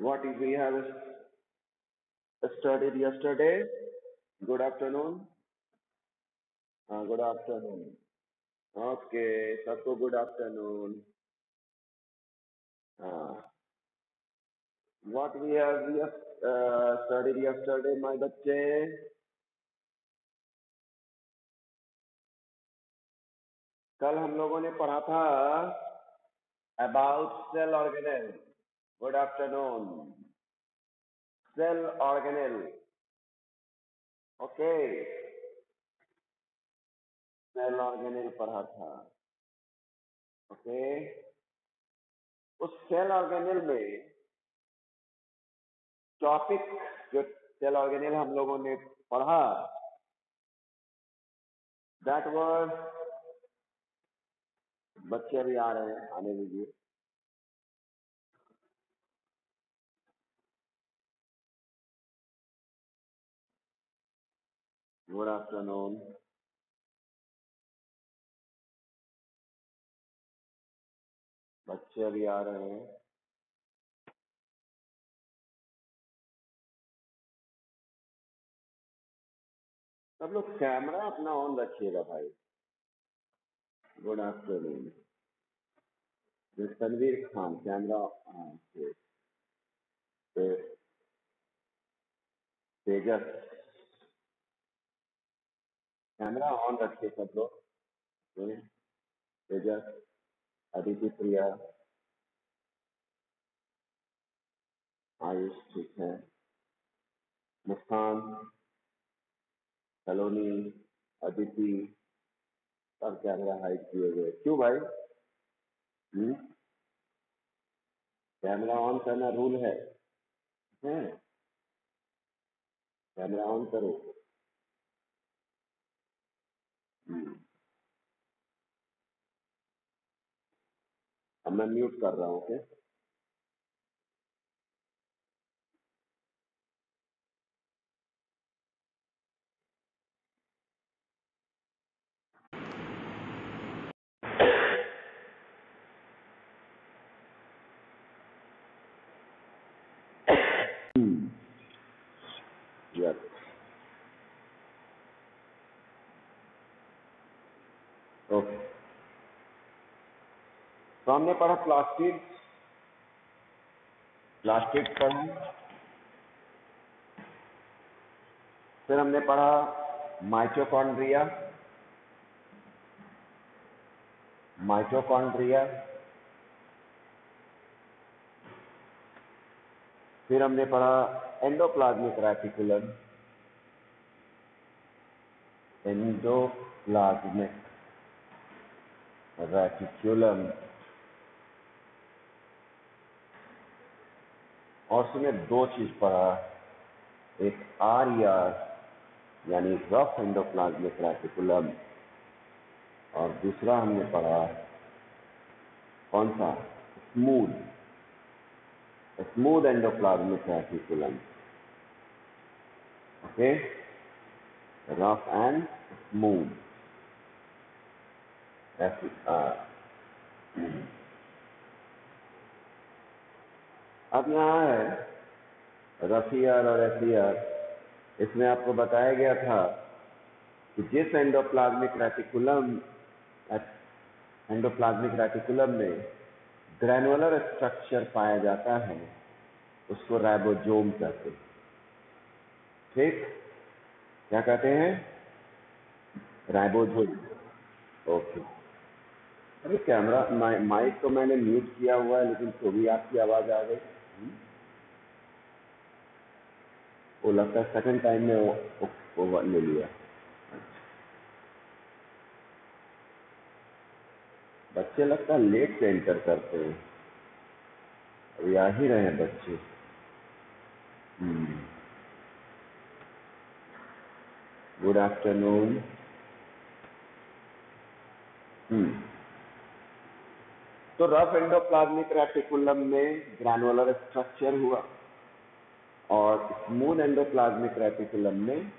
What we have studied yesterday? Good afternoon. Good afternoon. Okay, सबको good afternoon. Uh, what we have studied yesterday, my बच्चे? कल हम लोगों ने पढ़ा था about cell organelle. Good afternoon. Cell organelle. Okay. Cell organelle पढ़ा था. Okay. उस सेल ऑर्गेनेल में टॉपिक जो सेल ऑर्गेनेल हम लोगों ने पढ़ा दैट वाज बच्चे अभी आ रहे हैं, आने दीजिए. Good afternoon. बच्चे अभी आ रहे हैं. सब लोग कैमरा अपना ऑन रखिएगा भाई. Good afternoon. Tanvir Khan camera Tejas camera on रखिए सब लोग. तेजस, अदिति प्रिया, आयुष ठीक है, मुस्कान, सलोनी, अदिति सब कैमरा हाइड किए हुए. क्यों भाई? कैमरा ऑन करना रूल है. कैमरा ऑन करो. अब मैं म्यूट कर रहा हूँ. ओके. यस. ओके. तो हमने पढ़ा प्लास्टिड पढ़ा. फिर हमने पढ़ा माइटोकॉन्ड्रिया. फिर हमने पढ़ा एंडोप्लाज्मिक रेटिकुलम. और उसमें दो चीज पढ़ा. एक आरईआर यानी रफ एंडोप्लाज्मिक रेटिकुलम, और दूसरा हमने पढ़ा कौन सा? Smooth endoplasmic reticulum. Okay. Rough and smooth. अब यहाँ है रफीआर और एफईआर. इसमें आपको बताया गया था कि जिस एंडोप्लाज्मिक रेटिकुलम में ग्रैनुलर स्ट्रक्चर पाया जाता है उसको राइबोसोम कहते हैं. ठीक. क्या कहते हैं? राइबोसोम. ओके. अरे कैमरा माइक तो मैंने म्यूट किया हुआ है, लेकिन तो भी आपकी आवाज आ गई. वो लगता है सेकंड टाइम में वो ले लिया. बच्चे लगता है लेट से एंटर करते हैं. अभी आ ही रहे हैं बच्चे. Good afternoon. तो रफ एंडोप्लाज्मिक रेटिकुलम में ग्रैनुलर स्ट्रक्चर हुआ और स्मूथ एंडोप्लाज्मिक रेटिकुलम में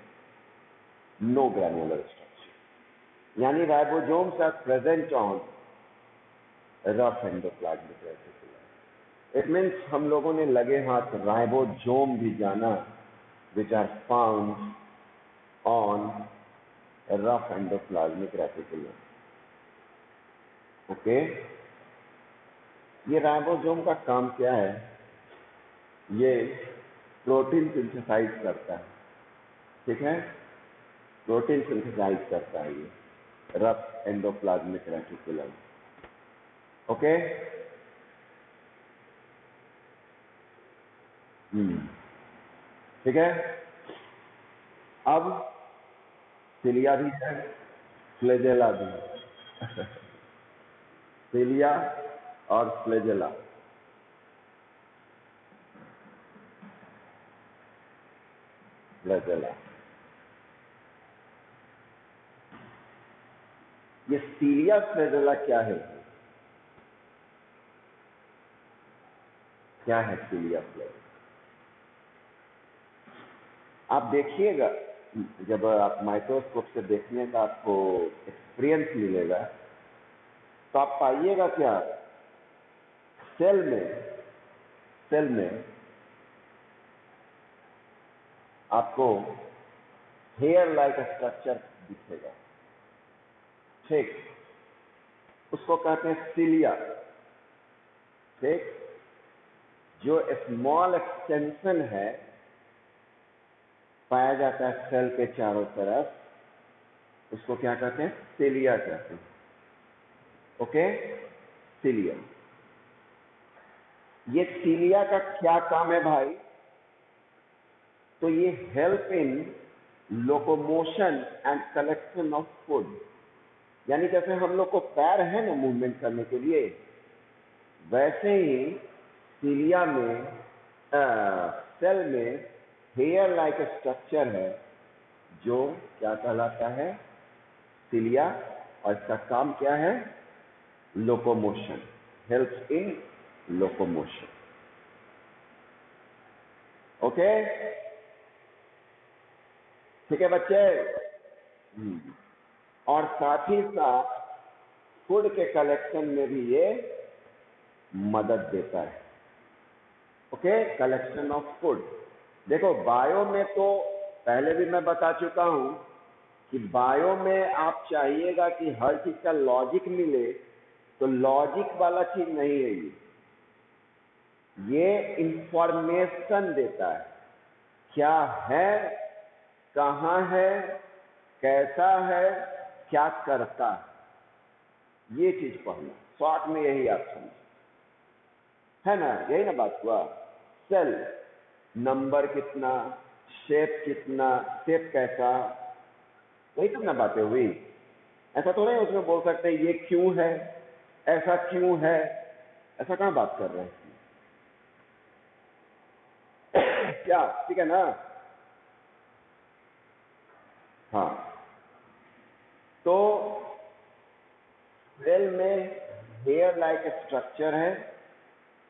नो ग्रैनुलर स्ट्रक्चर, यानी ribosomes are present on rough endoplasmic reticulum. It means हम लोगों ने लगे हाथ राइबोसोम भी जाना, which are found on rough endoplasmic reticulum. Okay, ये राइबोसोम का काम क्या है? ये प्रोटीन सिंथेसाइज करता है, ठीक है, प्रोटीन सिंथेसाइज करता है ये रफ एंडोप्लाज्मिक रेटिकुलम। ओके, ठीक है। अब सिलिया भी है, फ्लैजेला भी है। सिलिया और फ्लैजेला। फ्लैजेला, ये सिलिया फ्लैजेला क्या है? क्या है सिलिया फ्लैजेला? आप देखिएगा, जब आप माइक्रोस्कोप से देखने का आपको एक्सपीरियंस मिलेगा तो आप पाइएगा क्या, सेल में आपको हेयर लाइक स्ट्रक्चर दिखेगा, ठीक, उसको कहते हैं सिलिया, ठीक। जो स्मॉल एक्सटेंशन है पाया जाता है सेल के चारों तरफ, उसको क्या कहते हैं? सिलिया कहते हैं। Okay, cilia. ये सिलिया का क्या काम है भाई? तो ये help in locomotion and collection of food, यानी जैसे हम लोग को पैर है ना मूवमेंट करने के लिए, वैसे ही सिलिया में सेल में हेयर लाइक स्ट्रक्चर है जो क्या कहलाता है? सिलिया। और इसका काम क्या है? Locomotion, help in locomotion. Okay, ठीक है बच्चे। और साथ ही साथ फूड के कलेक्शन में भी ये मदद देता है। Okay, collection of food. देखो बायो में तो पहले भी मैं बता चुका हूं कि बायो में आप चाहिएगा कि हर चीज का लॉजिक मिले, तो लॉजिक वाला चीज नहीं है ये इंफॉर्मेशन देता है, क्या है, कहां है, कैसा है, क्या करता है, ये चीज पढ़ना। शॉर्ट में यही आप समझ, है ना, यही ना बात हुआ। सेल नंबर कितना, शेप कितना, शेप कैसा, वही सब ना बातें हुई। ऐसा तो नहीं उसमें बोल सकते ये क्यों है, ऐसा क्यों है, ऐसा कहां बात कर रहे हैं? क्या, ठीक है ना? हाँ, तो सेल में हेयर लाइक स्ट्रक्चर है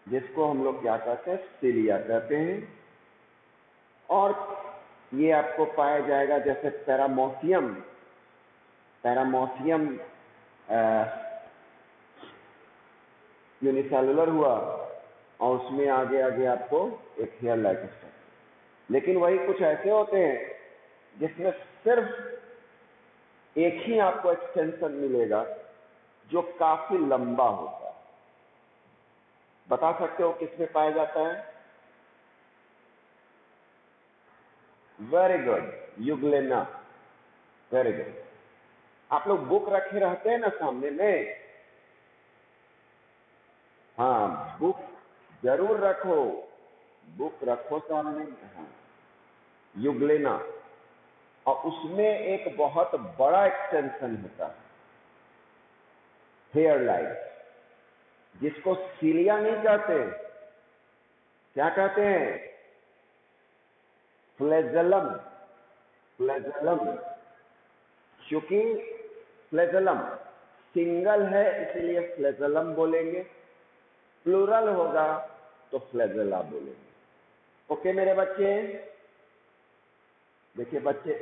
जिसको हम लोग क्या कहते हैं? सिलिया कहते हैं। और ये आपको पाया जाएगा जैसे पैरामोसियम, पैरामोसियम यूनिसेलुलर हुआ और उसमें आगे आगे आपको एक हेयर लाइक स्ट्रक्चर। लेकिन वही कुछ ऐसे होते हैं जिसमें सिर्फ एक ही आपको एक्सटेंशन मिलेगा जो काफी लंबा होता है। बता सकते हो किसमें पाया जाता है? Very good, euglena. Very good. आप लोग बुक रखे रहते हैं ना सामने में? हाँ, बुक जरूर रखो, बुक रखो सामने। हाँ, यूग्लेना। और उसमें एक बहुत बड़ा एक्सटेंशन होता है हेयर लाइक, जिसको सिलिया नहीं कहते, क्या कहते हैं? फ्लैजेलम। फ्लैजेलम, क्योंकि फ्लैजेलम सिंगल है इसलिए फ्लैजेलम बोलेंगे, प्लूरल होगा तो फ्लैजेला बोलेंगे। ओके मेरे बच्चे, देखिए बच्चे,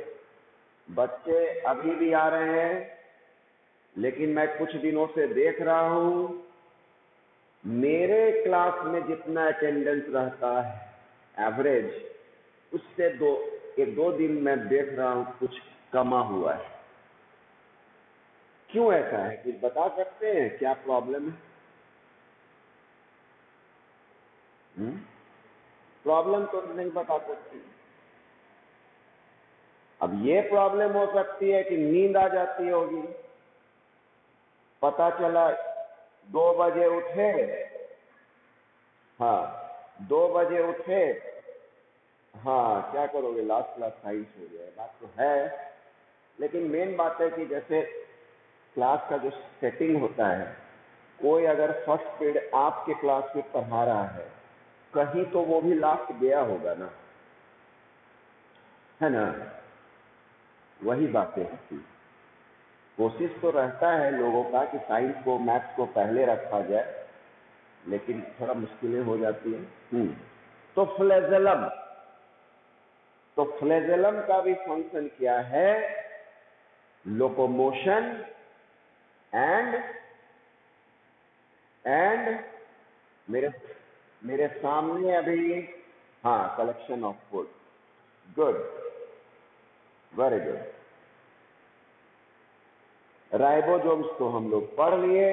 बच्चे अभी भी आ रहे हैं, लेकिन मैं कुछ दिनों से देख रहा हूं मेरे क्लास में जितना अटेंडेंस रहता है एवरेज, उससे एक दो दिन मैं देख रहा हूँ कुछ कमा हुआ है। क्यों ऐसा है, कुछ बता सकते हैं क्या प्रॉब्लम है? प्रॉब्लम तो नहीं बता सकती। अब ये प्रॉब्लम हो सकती है कि नींद आ जाती होगी, पता चला 2 बजे उठे, हाँ 2 बजे उठे, हाँ क्या करोगे, लास्ट क्लास साइंस हो गया, बात तो है। लेकिन मेन बात है कि जैसे क्लास का जो सेटिंग होता है, कोई अगर फर्स्ट पीरियड आपके क्लास में पढ़ा रहा है, कहीं तो वो भी लास्ट गया होगा ना, है ना? वही बातें होती। कोशिश तो रहता है लोगों का कि साइंस को मैथ्स को पहले रखा जाए, लेकिन थोड़ा मुश्किलें हो जाती हैं। तो फ्लैजेलम का भी फंक्शन क्या है? लोकोमोशन एंड मेरे मेरे सामने अभी, हाँ, collection of food. Good, very good. Ribosomes तो हम लोग पढ़ लिए।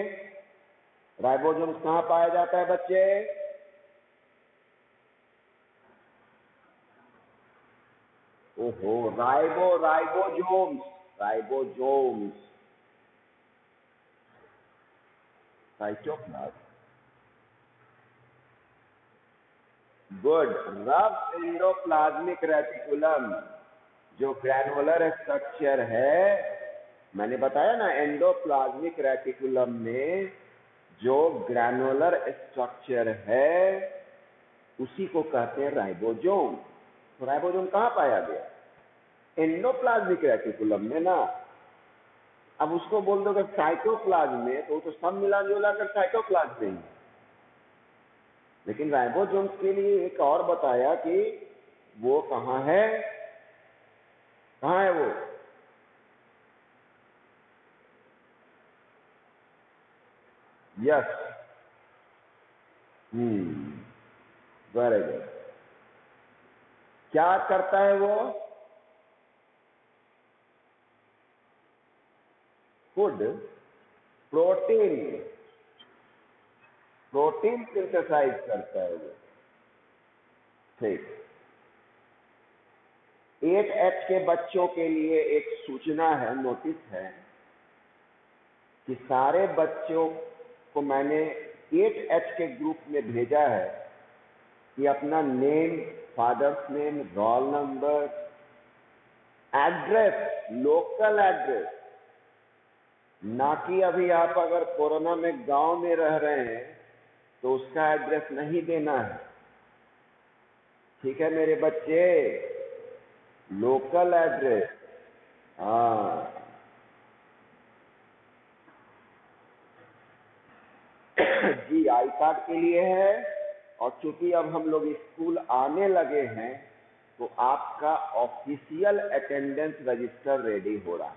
राइबोसोम्स कहाँ पाया जाता है बच्चे? ओहो, ribosomes, ribosomes, cytoplasm. Good. Rough endoplasmic reticulum, जो ग्रैनुलर स्ट्रक्चर है, मैंने बताया ना, एंडोप्लाज्मिक रेटिकुलम में जो ग्रैनुलर स्ट्रक्चर है उसी को कहते हैं राइबोसोम। तो राइबोसोम कहाँ पाया गया? एंडोप्लाज्मिक रेटिकुलम में ना। अब उसको बोल दोगे साइटोप्लाज्म में, तो सब मिला जुला कर साइटोप्लाज्म में ही। लेकिन राइबोसोम्स के लिए एक और बताया कि वो कहाँ है, कहाँ है वो? Yes, very good. क्या करता है वो? फूड, प्रोटीन, प्रोटीन सिंथेसाइज करता है वो। ठीक। 8H के बच्चों के लिए एक सूचना है, नोटिस है कि सारे बच्चों को मैंने 8H के ग्रुप में भेजा है कि अपना name, father's name, roll number, address, local address, ना कि अभी आप अगर कोरोना में गांव में रह रहे हैं तो उसका एड्रेस नहीं देना है। ठीक है मेरे बच्चे? लोकल एड्रेस, हाँ। जी, आई कार्ड के लिए है। और चूंकि अब हम लोग स्कूल आने लगे हैं तो आपका ऑफिशियल अटेंडेंस रजिस्टर रेडी हो रहा है।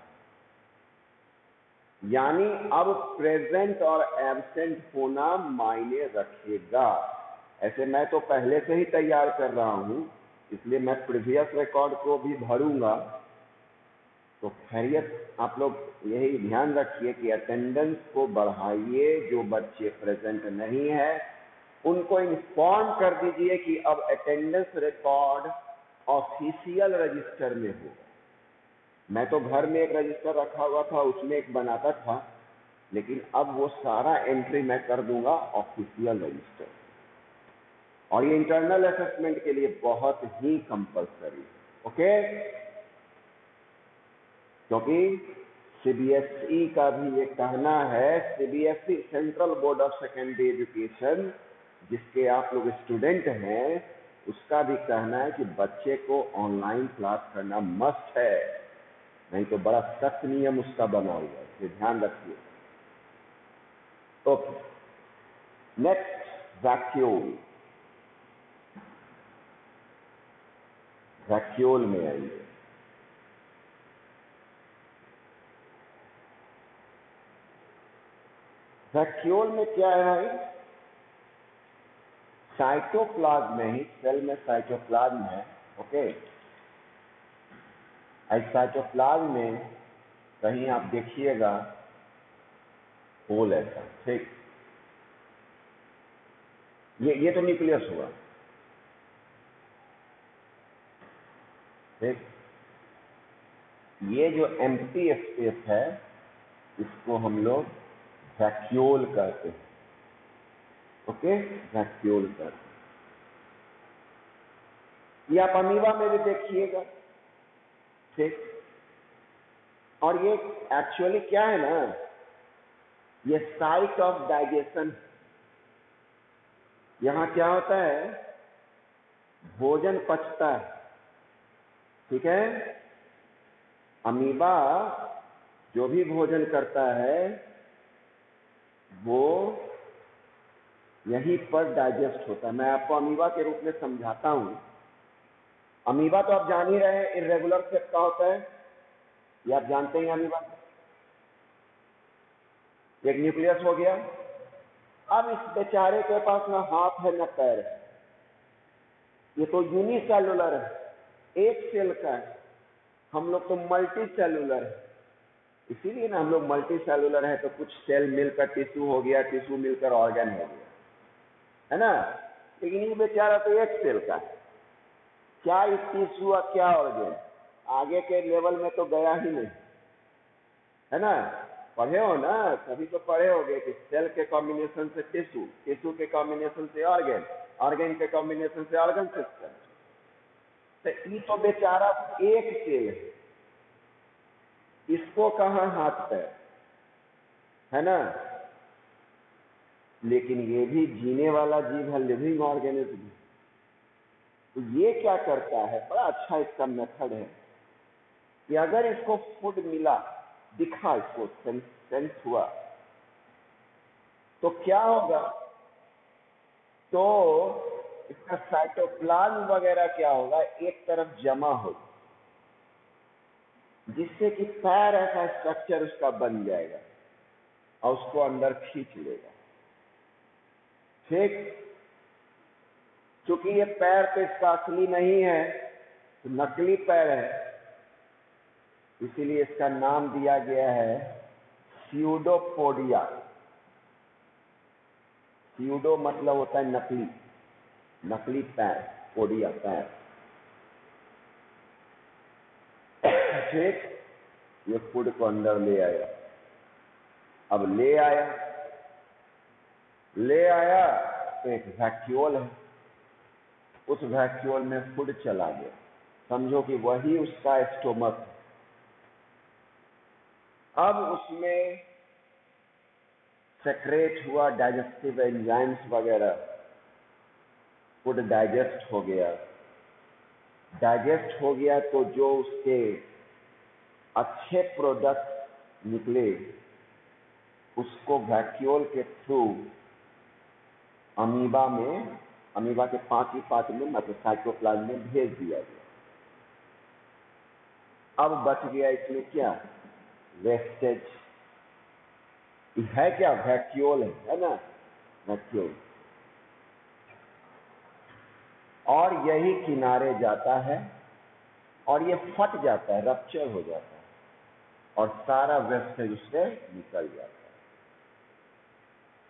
यानी अब प्रेजेंट और एब्सेंट होना मायने रखेगा। ऐसे मैं तो पहले से ही तैयार कर रहा हूं, इसलिए मैं प्रीवियस रिकॉर्ड को भी भरूंगा। तो खैरियत, आप लोग यही ध्यान रखिए कि अटेंडेंस को बढ़ाइए। जो बच्चे प्रेजेंट नहीं है उनको इन्फॉर्म कर दीजिए कि अब अटेंडेंस रिकॉर्ड ऑफिशियल रजिस्टर में होगा। मैं तो घर में एक रजिस्टर रखा हुआ था, उसमें एक बनाता था, लेकिन अब वो सारा एंट्री मैं कर दूंगा ऑफिशियल रजिस्टर। और ये इंटरनल असेसमेंट के लिए बहुत ही कंपलसरी है, ओके? क्योंकि सीबीएसई का भी ये कहना है, CBSE central board of secondary education, जिसके आप लोग स्टूडेंट हैं, उसका भी कहना है कि बच्चे को ऑनलाइन क्लास करना मस्ट है, नहीं तो बड़ा सख्त नियम उसका बना हुआ है, ये ध्यान रखिए। Okay, next vacuole. वैक्यूल में आइए। वैक्यूल में क्या है भाई? साइटोप्लाज्म में ही, सेल में साइटोप्लाज्म है, ओके। साइटोप्लाज्म में कहीं आप देखिएगा होल ऐसा, ठीक। ये तो न्यूक्लियस हुआ, ठीक। ये जो एम्प्टी स्पेस है इसको हम लोग वैक्यूल कहते हैं, ओके, वैक्यूल कहते हैं। ये आप अमीबा में भी देखिएगा, ठीक। और ये एक्चुअली क्या है ना, ये साइट ऑफ डाइजेशन। यहां क्या होता है, भोजन पचता है, ठीक है। अमीबा जो भी भोजन करता है वो यहीं पर डाइजेस्ट होता है। मैं आपको अमीबा के रूप में समझाता हूं। अमीबा तो आप जान ही रहे हैं, इर्रेगुलर शेप का होता है, ये आप जानते हैं। अमीबा एक न्यूक्लियस हो गया। अब इस बेचारे के पास ना हाथ है ना पैर है, ये तो यूनिसेलुलर है, एक सेल का है। हम लोग तो मल्टी सेलुलर है, इसीलिए ना हम लोग मल्टी सेलुलर है। तो कुछ सेल मिलकर टिश्यू हो गया, टिश्यू मिलकर ऑर्गन हो गया, है ना। लेकिन ये बेचारा तो एक सेल का है, क्या इस टिश्यू और क्या ऑर्गन, आगे के लेवल में तो गया ही नहीं, है ना। पढ़े हो ना, सभी तो पढ़े होगे कि सेल के कॉम्बिनेशन से टिश्यू, टिश्यू के कॉम्बिनेशन से ऑर्गन, ऑर्गन के कॉम्बिनेशन से ऑर्गन सिस्टम। तो ये तो बेचारा एक सेल है, इसको कहाँ हाथ पैर, है ना। लेकिन ये भी जीने वाला जीव है, लिविंग ऑर्गेनिज्म। तो ये क्या करता है, बड़ा अच्छा इसका मेथड है कि अगर इसको फूड मिला, दिखा, इसको सेंस हुआ, तो क्या होगा, तो इसका साइटोप्लाज्म वगैरह क्या होगा, एक तरफ जमा होगा, जिससे कि पैर ऐसा स्ट्रक्चर उसका बन जाएगा और उसको अंदर खींच लेगा, ठीक। क्योंकि ये पैर तो इसका असली नहीं है, तो नकली पैर है, इसीलिए इसका नाम दिया गया है स्यूडोपोडिया। स्यूडो मतलब होता है नकली, नकली पैर, पोडिया पैर, ठीक। ये फूड को अंदर ले आया। अब ले आया तो एक वैक्यूल है, उस वैक्यूल में फूड चला गया, समझो कि वही उसका स्टोमक है। अब उसमें सेक्रेट हुआ डाइजेस्टिव एंजाइम्स वगैरह, फूड डाइजेस्ट हो गया। डाइजेस्ट हो गया तो जो उसके अच्छे प्रोडक्ट निकले, उसको वैक्यूल के थ्रू अमीबा में, अमीबा के 5 ही पार्ट में, मतलब साइटोप्लाज्म में भेज दिया गया। अब बच गया इसमें क्या, वेस्टेज। है क्या, वैक्यूल है ना, वैक्यूल। और यही किनारे जाता है और ये फट जाता है, रप्चर हो जाता है और सारा वेस्टेज उससे निकल जाता है।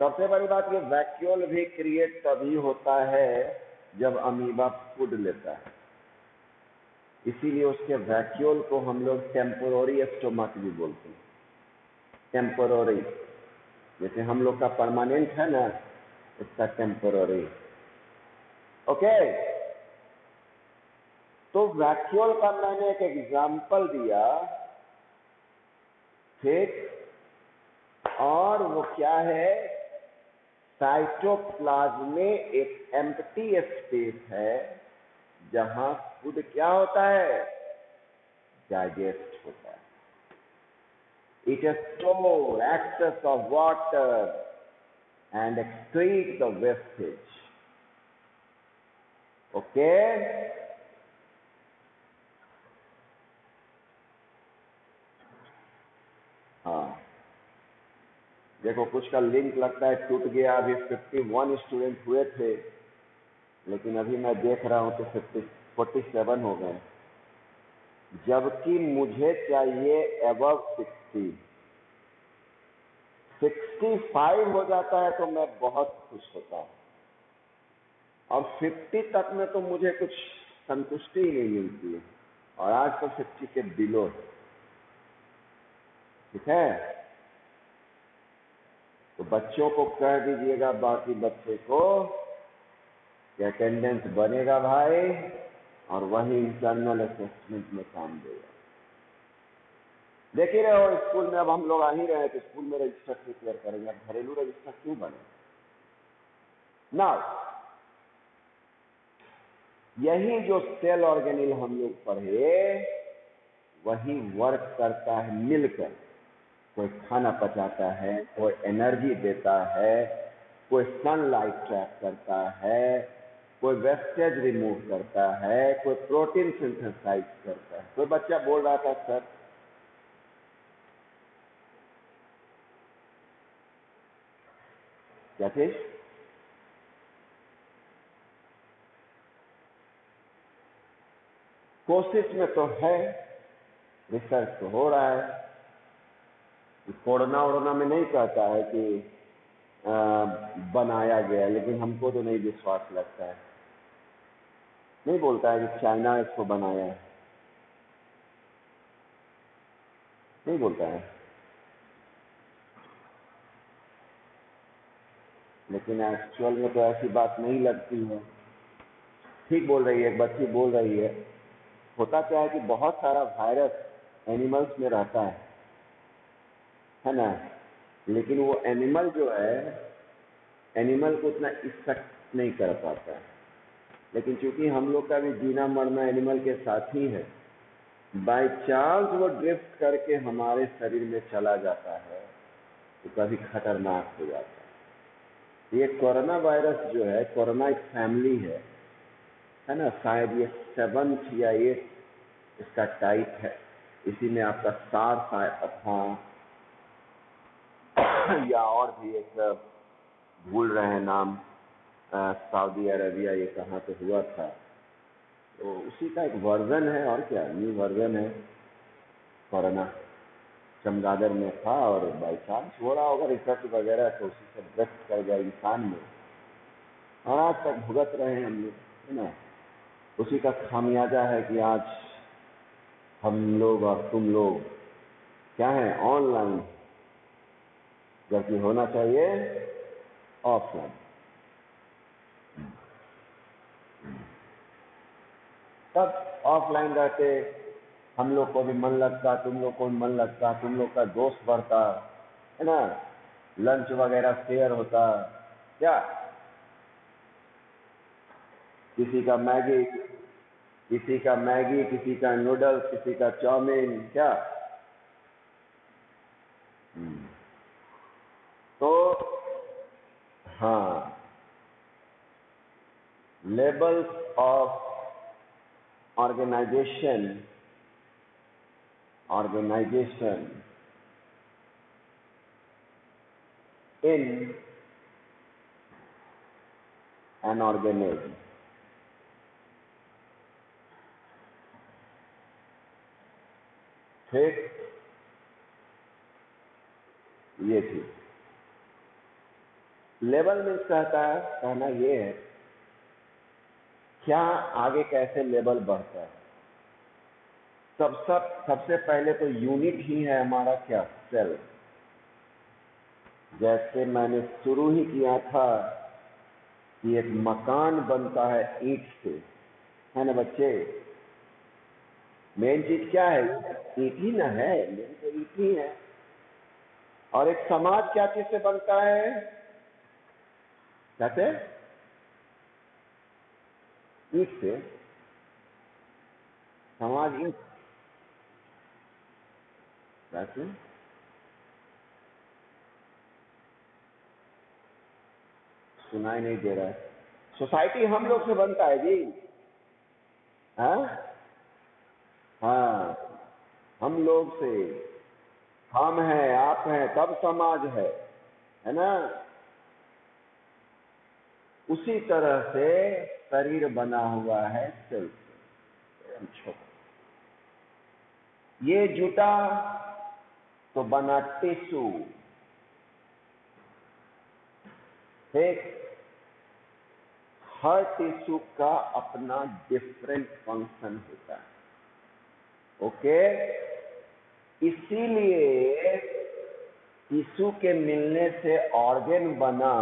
सबसे बड़ी बात, ये वैक्यूल भी क्रिएट तभी होता है जब अमीबा फूड लेता है, इसीलिए उसके वैक्यूल को हम लोग टेम्पोररी स्टोमक भी बोलते हैं। टेम्पोररी, जैसे हम लोग का परमानेंट है ना, इसका टेम्पोररी, ओके। तो वैक्यूल का मैंने एक एग्जाम्पल दिया, ठीक। और वो क्या है, साइटोप्लाज्म में एक एम्प्टी स्पेस है जहां फूड क्या होता है, डाइजेस्ट होता है। It store excess of water and excrete the wastage, okay। हाँ, देखो कुछ का लिंक लगता है टूट गया। अभी 51 स्टूडेंट हुए थे, लेकिन अभी मैं देख रहा हूं तो 47 हो गए, जबकि मुझे चाहिए अबव 60। 65 हो जाता है तो मैं बहुत खुश होता हूं, और 50 तक में तो मुझे कुछ संतुष्टि ही नहीं मिलती है, और आज तो 50 के बिलो है। ठीक है, तो बच्चों को कह दीजिएगा, बाकी बच्चे को, कि अटेंडेंस बनेगा भाई, और वही इंटरनल असेसमेंट में काम देगा। देख ही रहे हो स्कूल में, अब हम लोग आ ही रहे हैं तो स्कूल में रजिस्टर प्रिपेयर करेंगे, अब घरेलू रजिस्टर क्यों बने ना। यही जो सेल ऑर्गेनिल हम लोग पढ़े, वही वर्क करता है मिलकर। कोई खाना पचाता है, कोई एनर्जी देता है, कोई सनलाइट ट्रैप करता है, कोई वेस्टेज रिमूव करता है, कोई प्रोटीन सिंथेसाइज करता है। कोई बच्चा बोल रहा था, सर क्या चीज? कोशिश में तो है, रिसर्च तो हो रहा है। कोरोना वोरोना में नहीं कहता है कि बनाया गया, लेकिन हमको तो नहीं विश्वास लगता है। नहीं बोलता है कि चाइना इसको बनाया है, नहीं बोलता है, लेकिन एक्चुअल में तो ऐसी बात नहीं लगती है। ठीक बोल रही है, एक बच्ची बोल रही है। होता क्या है कि बहुत सारा वायरस एनिमल्स में रहता है ना, लेकिन वो एनिमल जो है, एनिमल को उतना इफेक्ट नहीं कर पाता है। लेकिन चूंकि हम लोग का भी जीना मरना एनिमल के साथ ही है, बाय चांस वो ड्रिफ्ट करके हमारे शरीर में चला जाता है तो कभी खतरनाक हो जाता है। ये कोरोना वायरस जो है, कोरोना एक फैमिली है ना, शायद ये 7th या 8th इसका टाइप है। इसी में आपका सार्स था, या और भी एक भूल रहे हैं नाम, सऊदी अरेबिया, ये कहाँ पे हुआ था, तो उसी का एक वर्जन है, और क्या न्यू वर्जन है। कोरोना चमगादड़ में था, और बाई चांस हो रहा होगा रिसर्च वगैरह, तो उसी से ड्रिफ्ट कर गया इंसान में, और आज तक भुगत रहे हैं हम लोग, है ना। उसी का खामियाजा है कि आज हम लोग और तुम लोग क्या है, ऑनलाइन, जबकि होना चाहिए ऑफलाइन। तब ऑफलाइन रहते हम लोग को भी मन लगता, तुम लोग को भी मन लगता, तुम लोग का दोस्त बढ़ता, है ना, लंच वगैरह शेयर होता, क्या किसी का मैगी, किसी का मैगी, किसी का नूडल्स, किसी का चाउमीन, क्या। हम्म, तो हाँ, levels of organisation, organisation in an organism. ठीक, ये थी लेवल मीन्स कहना ये है, क्या आगे कैसे लेवल बढ़ता है। सबसे पहले तो यूनिट ही है हमारा, क्या, सेल। जैसे मैंने शुरू ही किया था कि एक मकान बनता है ईंट से, है ना बच्चे। मेन चीज क्या है, ईंट ही ना है, मेन तो ईंट ही है। और एक समाज क्या चीज से बनता है, कहते ईंट से। समाज ईंट, कैसे, सुनाई नहीं दे रहा है। सोसाइटी हम लोग से बनता है जी। हाँ, हाँ, हम लोग से, हम हैं, आप हैं, तब समाज है ना। उसी तरह से शरीर बना हुआ है सेल से। ये जुटा तो बना टिश्यू। ठीक, हर टिश्यू का अपना डिफरेंट फंक्शन होता है। ओके, इसीलिए टिश्यू के मिलने से ऑर्गन बना।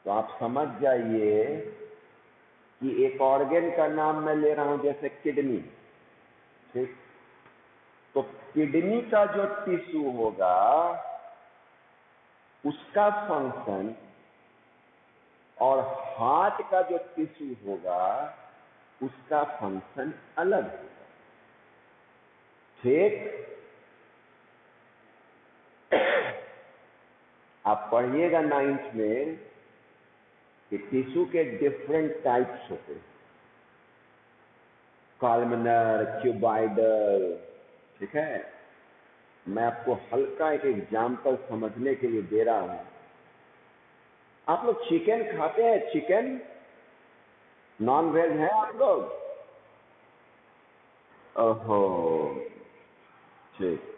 तो आप समझ जाइए कि एक ऑर्गन का नाम मैं ले रहा हूं जैसे किडनी। ठीक, तो किडनी का जो टिश्यू होगा उसका फंक्शन और हार्ट का जो टिश्यू होगा उसका फंक्शन अलग होगा। ठीक, आप पढ़िएगा 9th में कि टिश्यू के डिफरेंट टाइप्स होते हैं, कॉलमनर, क्यूबॉइडल। ठीक है, मैं आपको हल्का एक एग्जाम्पल समझने के लिए दे रहा हूं। आप लोग चिकन खाते हैं? चिकन नॉन वेज है आप लोग? ओहो, ठीक।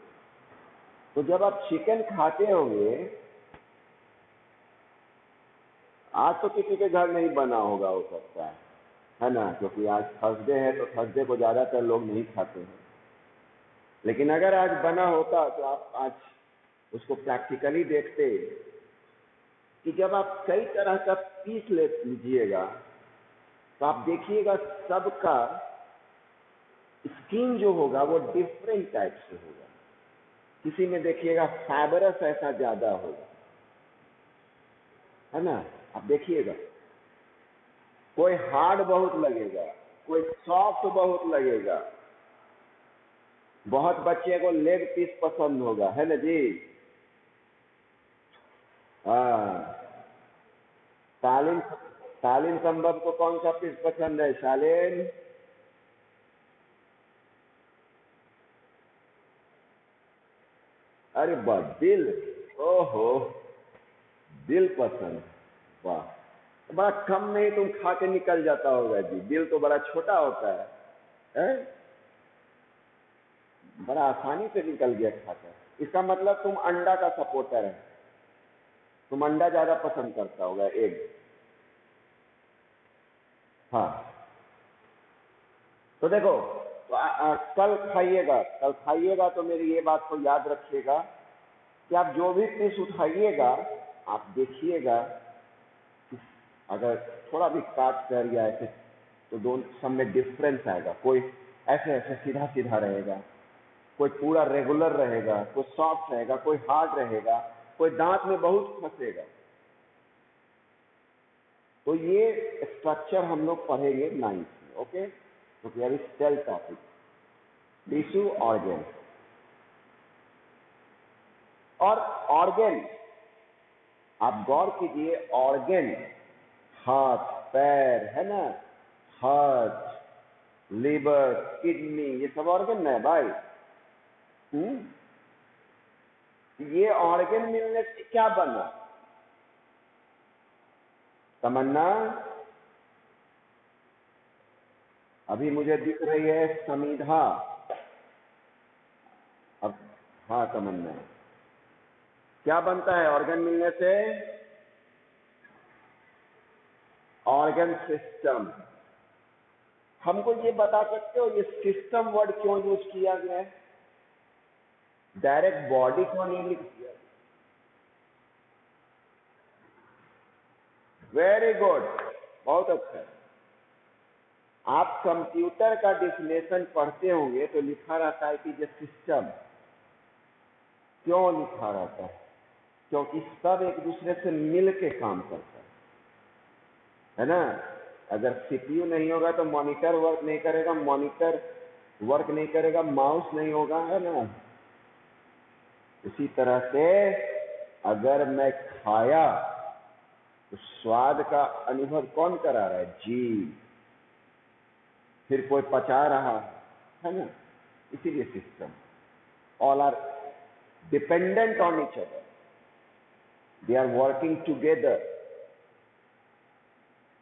तो जब आप चिकन खाते होंगे, आज तो किसी के घर नहीं बना होगा, हो सकता है ना, क्योंकि आज थर्सडे है तो थर्सडे को ज्यादातर लोग नहीं खाते हैं। लेकिन अगर आज बना होता तो आप आज उसको प्रैक्टिकली देखते कि जब आप कई तरह का पीस ले लीजिएगा तो आप देखिएगा सबका स्किन जो होगा वो डिफरेंट टाइप से होगा। किसी में देखिएगा फाइबरस ऐसा ज्यादा होगा, है ना, आप देखिएगा। कोई हार्ड बहुत लगेगा, कोई सॉफ्ट बहुत लगेगा। बहुत बच्चे को लेग पीस पसंद होगा, है ना जी। हाँ, शालीन शालीन संभव को कौन सा पीस पसंद है? शालीन, अरे वाह, दिल, ओहो, दिल पसंद, वाह। बड़ा कम नहीं तुम खा के निकल जाता होगा जी, दिल तो बड़ा छोटा होता है? बड़ा आसानी से निकल गया खाकर। इसका मतलब तुम अंडा का सपोर्टर है, तुम अंडा ज्यादा पसंद करता होगा, एग। हाँ, तो देखो, तो कल खाइएगा, कल खाइएगा तो मेरी ये बात को याद रखिएगा कि आप जो भी पीस उठाइएगा आप देखिएगा कि अगर थोड़ा भी काट कर या ऐसे, तो दोनों सब में डिफरेंस आएगा। कोई ऐसे ऐसे सीधा सीधा रहेगा, कोई पूरा रेगुलर रहेगा, कोई सॉफ्ट रहेगा, कोई हार्ड रहेगा, कोई दांत में बहुत फंसेगा। तो ये स्ट्रक्चर हम लोग पढ़ेंगे 9th में। ओके, क्योंकि अभी सेल टॉपिक, टिश्यू, ऑर्गन। और ऑर्गन आप गौर कीजिए, ऑर्गन हाथ पैर, है ना, हार्ट, लिवर, किडनी, ये सब ऑर्गन है भाई। ये ऑर्गन मिलने से क्या बना? तमन्ना, अभी मुझे दिख रही है समीधा। अब हाँ तमन्ना, क्या बनता है ऑर्गन मिलने से? Organ system. हमको ये बता सकते हो ये सिस्टम वर्ड क्यों यूज किया गया है? डायरेक्ट बॉडी क्यों नहीं लिख दिया? वेरी गुड, बहुत अच्छा। आप कंप्यूटर का डेफिनेशन पढ़ते होंगे तो लिखा रहता है कि ये सिस्टम। क्यों लिखा रहता है? क्योंकि सब एक दूसरे से मिल के काम करता है ना। अगर सीपीयू नहीं होगा तो मॉनिटर वर्क नहीं करेगा, मॉनिटर वर्क नहीं करेगा, माउस नहीं होगा, है ना। इसी तरह से अगर मैं खाया तो स्वाद का अनुभव कौन करा रहा है? जीव। फिर कोई पचा रहा है ना। इसीलिए system, all are dependent on each other, they are working together.